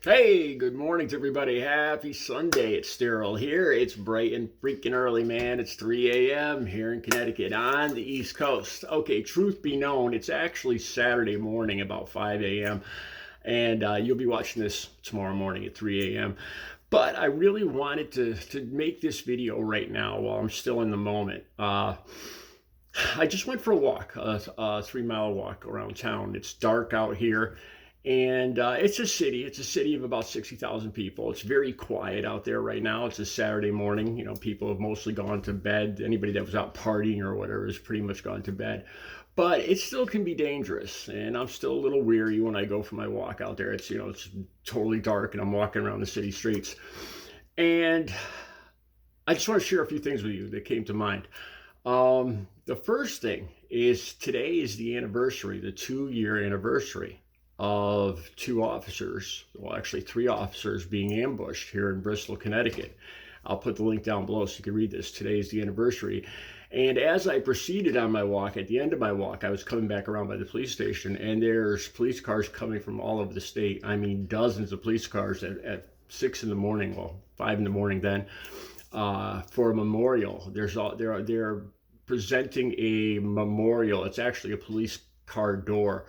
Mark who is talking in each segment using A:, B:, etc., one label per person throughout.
A: Hey, good morning to everybody. Happy Sunday. It's Daryl here. It's bright and freaking early, man. It's 3 a.m. here in Connecticut on the East Coast. Okay, truth be known, it's actually Saturday morning about 5 a.m. And you'll be watching this tomorrow morning at 3 a.m. But I really wanted to make this video right now while I'm still in the moment. I just went for a walk, a 3 mile walk around town. It's dark out here. And it's a city. It's a city of about 60,000 people. It's very quiet out there right now. It's a Saturday morning. You know, people have mostly gone to bed. Anybody that was out partying or whatever has pretty much gone to bed. But it still can be dangerous. And I'm still a little weary when I go for my walk out there. It's totally dark and I'm walking around the city streets. And I just want to share a few things with you that came to mind. The first thing is today is the anniversary, the 2 year anniversary of two officers, well, actually three officers being ambushed here in Bristol, Connecticut. I'll put the link down below so you can read this. Today is the anniversary. And as I proceeded on my walk, at the end of my walk, I was coming back around by the police station, and there's police cars coming from all over the state. I mean, dozens of police cars at 6 in the morning, well, 5 in the morning then, for a memorial. They're presenting a memorial. It's actually a police car door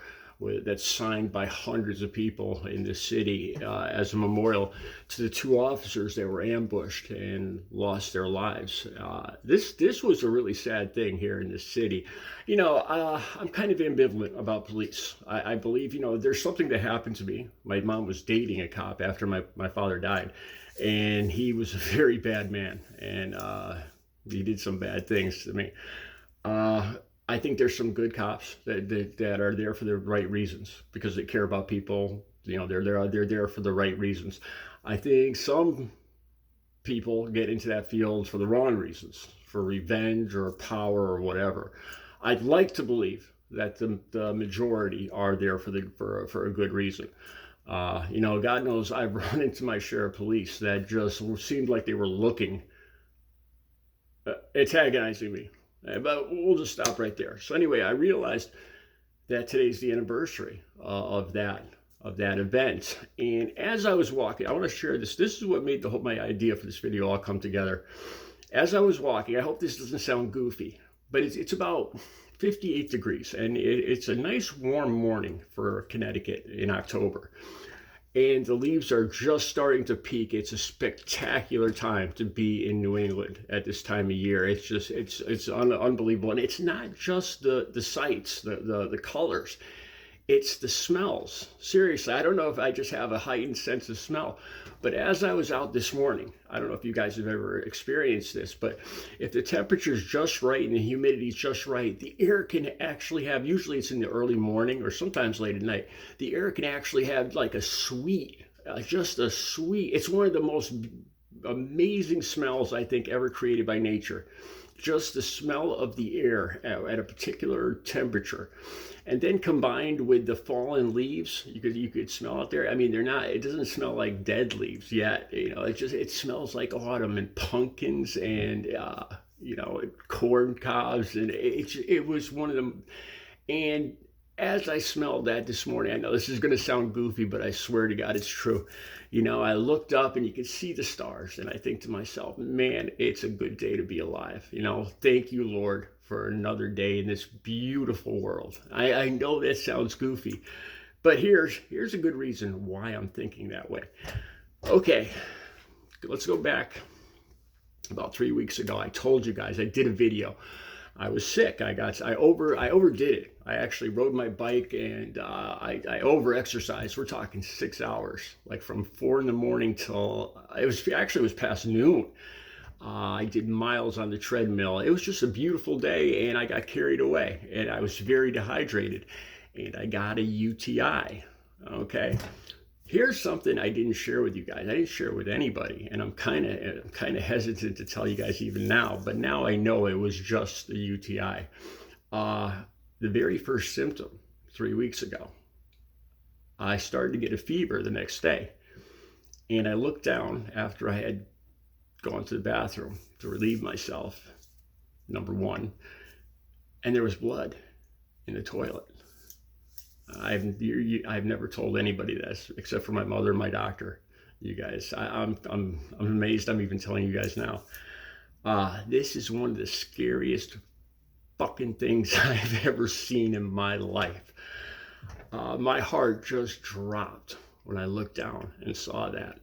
A: that's signed by hundreds of people in the city as a memorial to the two officers that were ambushed and lost their lives. This was a really sad thing here in this city. You know, I'm kind of ambivalent about police. I believe, you know, there's something that happened to me. My mom was dating a cop after my father died, and he was a very bad man, and he did some bad things to me. I think there's some good cops that are there for the right reasons because they care about people. You know, they're there for the right reasons. I think some people get into that field for the wrong reasons, for revenge or power or whatever. I'd like to believe that the majority are there for a good reason. You know, God knows I've run into my share of police that just seemed like they were looking, antagonizing me. But we'll just stop right there. So anyway, I realized that today's the anniversary of that event. And as I was walking, I want to share this. This is what made my idea for this video all come together. As I was walking, I hope this doesn't sound goofy, but it's about 58 degrees, and it's a nice warm morning for Connecticut in October. And the leaves are just starting to peak. It's a spectacular time to be in New England at this time of year. It's unbelievable. And it's not just the sights, the colors. It's the smells. Seriously, I don't know if I just have a heightened sense of smell, but as I was out this morning, I don't know if you guys have ever experienced this, but if the temperature's just right and the humidity's just right, the air can actually have, usually it's in the early morning or sometimes late at night, the air can actually have like a sweet, just a sweet, it's one of the most amazing smells I think ever created by nature. Just the smell of the air at a particular temperature, and then combined with the fallen leaves, you could smell it there. I mean, it doesn't smell like dead leaves yet. You know, it smells like autumn and pumpkins and you know, corn cobs, and it was one of them. And as I smelled that this morning, I know this is going to sound goofy, but I swear to God, it's true. You know, I looked up and you could see the stars, and I think to myself, man, it's a good day to be alive. You know, thank you, Lord, for another day in this beautiful world. I know that sounds goofy, but here's a good reason why I'm thinking that way. Okay, let's go back about 3 weeks ago. I told you guys I did a video. I was sick. I overdid it. I actually rode my bike and I over exercised. We're talking 6 hours, like from 4 in the morning till it was past noon. I did miles on the treadmill. It was just a beautiful day, and I got carried away, and I was very dehydrated, and I got a UTI. Okay. Here's something I didn't share with you guys. I didn't share with anybody, and I'm kind of hesitant to tell you guys even now. But now I know it was just the UTI. The very first symptom 3 weeks ago, I started to get a fever the next day, and I looked down after I had gone to the bathroom to relieve myself. Number one, and there was blood in the toilet. I've never told anybody this except for my mother and my doctor. You guys, I'm amazed. I'm even telling you guys now. This is one of the scariest fucking things I've ever seen in my life. My heart just dropped when I looked down and saw that.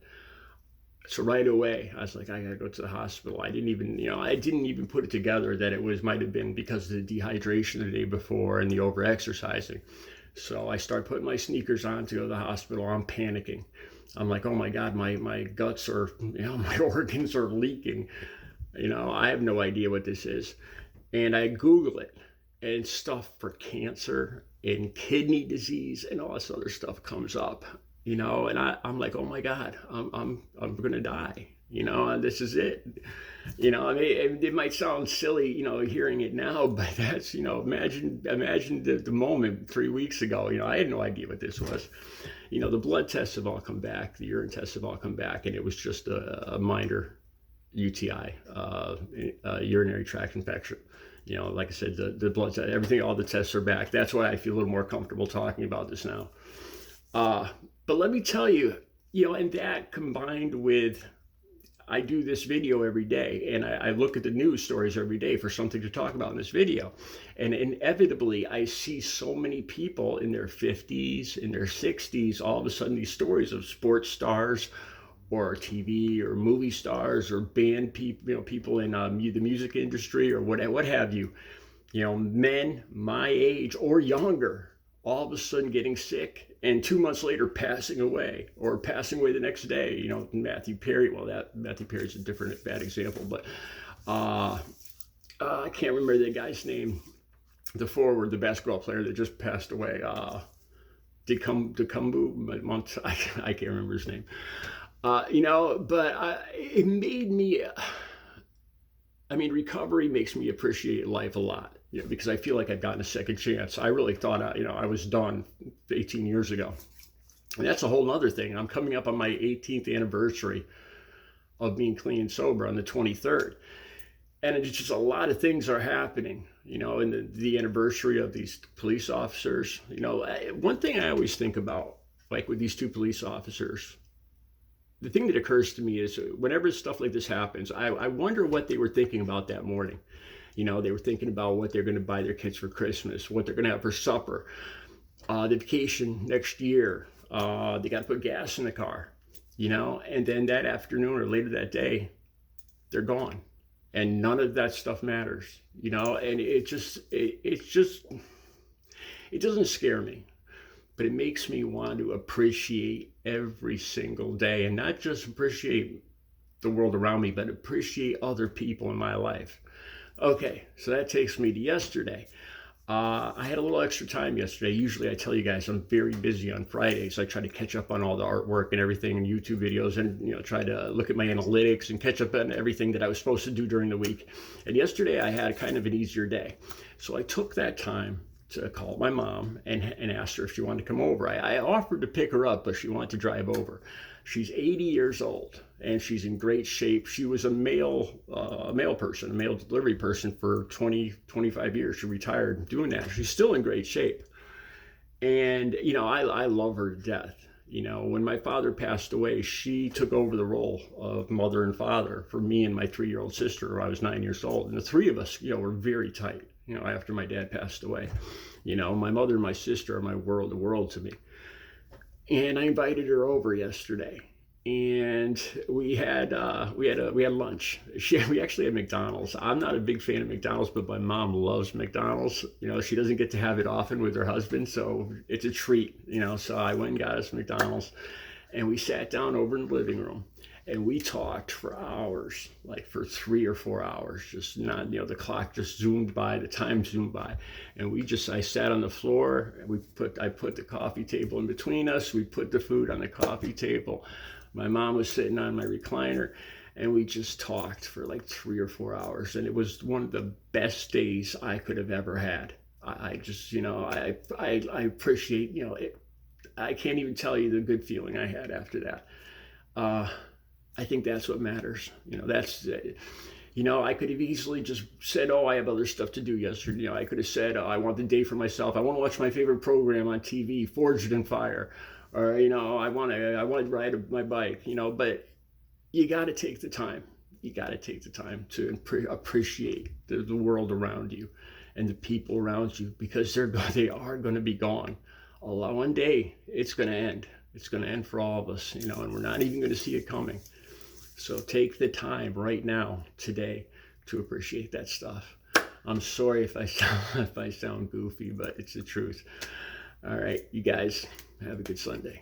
A: So right away, I was like, I gotta go to the hospital. I didn't even put it together that it might have been because of the dehydration the day before and the over-exercising. So I start putting my sneakers on to go to the hospital. I'm panicking. I'm like, oh my God, my guts are, my organs are leaking. I have no idea what this is. And I Google it, and stuff for cancer and kidney disease and all this other stuff comes up, and I'm like, oh my God, I'm gonna die, and this is it. I mean, it might sound silly, hearing it now, but that's, imagine the moment 3 weeks ago. I had no idea what this was. The blood tests have all come back, the urine tests have all come back, and it was just a minor UTI, urinary tract infection. Like I said, the blood test, everything, all the tests are back. That's why I feel a little more comfortable talking about this now. But let me tell you, and that combined with, I do this video every day, and I look at the news stories every day for something to talk about in this video. And inevitably, I see so many people in their 50s, in their 60s, all of a sudden these stories of sports stars or TV or movie stars or band people, people in the music industry or what have you, men my age or younger, all of a sudden getting sick and 2 months later passing away or passing away the next day. Matthew Perry, Matthew Perry's a different bad example, but I can't remember the guy's name, the forward, the basketball player that just passed away, Dikembe, I can't remember his name. But it made me, recovery makes me appreciate life a lot, because I feel like I've gotten a second chance. I really thought, I was done 18 years ago. And that's a whole other thing. I'm coming up on my 18th anniversary of being clean and sober on the 23rd. And it's just a lot of things are happening, in the anniversary of these police officers. One thing I always think about, like with these two police officers, the thing that occurs to me is whenever stuff like this happens, I wonder what they were thinking about that morning. They were thinking about what they're going to buy their kids for Christmas, what they're going to have for supper, the vacation next year. They got to put gas in the car, and then that afternoon or later that day, they're gone. And none of that stuff matters, and it doesn't scare me. But it makes me want to appreciate every single day, and not just appreciate the world around me, but appreciate other people in my life. Okay, so that takes me to yesterday. I had a little extra time yesterday. Usually I tell you guys I'm very busy on Fridays. I try to catch up on all the artwork and everything and YouTube videos, and try to look at my analytics and catch up on everything that I was supposed to do during the week. And yesterday I had kind of an easier day. So I took that time to call my mom and asked her if she wanted to come over. I offered to pick her up, but she wanted to drive over. She's 80 years old and she's in great shape. She was a male delivery person for 25 years. She retired doing that. She's still in great shape. And, I love her to death. When my father passed away, she took over the role of mother and father for me and my 3-year-old sister when I was 9 years old. And the three of us, were very tight, after my dad passed away. My mother and my sister are my world, the world to me. And I invited her over yesterday, and we had lunch. We actually had McDonald's. I'm not a big fan of McDonald's, but my mom loves McDonald's. She doesn't get to have it often with her husband, so it's a treat. So I went and got us McDonald's, and we sat down over in the living room, and we talked for hours, like for 3 or 4 hours, just not, the clock just zoomed by, the time zoomed by. And I sat on the floor, and I put the coffee table in between us. We put the food on the coffee table. My mom was sitting on my recliner, and we just talked for like 3 or 4 hours. And it was one of the best days I could have ever had. I just, I appreciate, it. I can't even tell you the good feeling I had after that. I think that's what matters. You know, I could have easily just said, oh, I have other stuff to do yesterday. You know, I could have said, oh, I want the day for myself. I want to watch my favorite program on TV, Forged in Fire. Or, you know, I want to ride my bike, you know, but you got to take the time. You got to take the time to appreciate the world around you and the people around you, because they are going to be gone. One day it's going to end. It's going to end for all of us, you know, and we're not even going to see it coming. So take the time right now, today, to appreciate that stuff. I'm sorry if I sound goofy, but it's the truth. All right, you guys, have a good Sunday.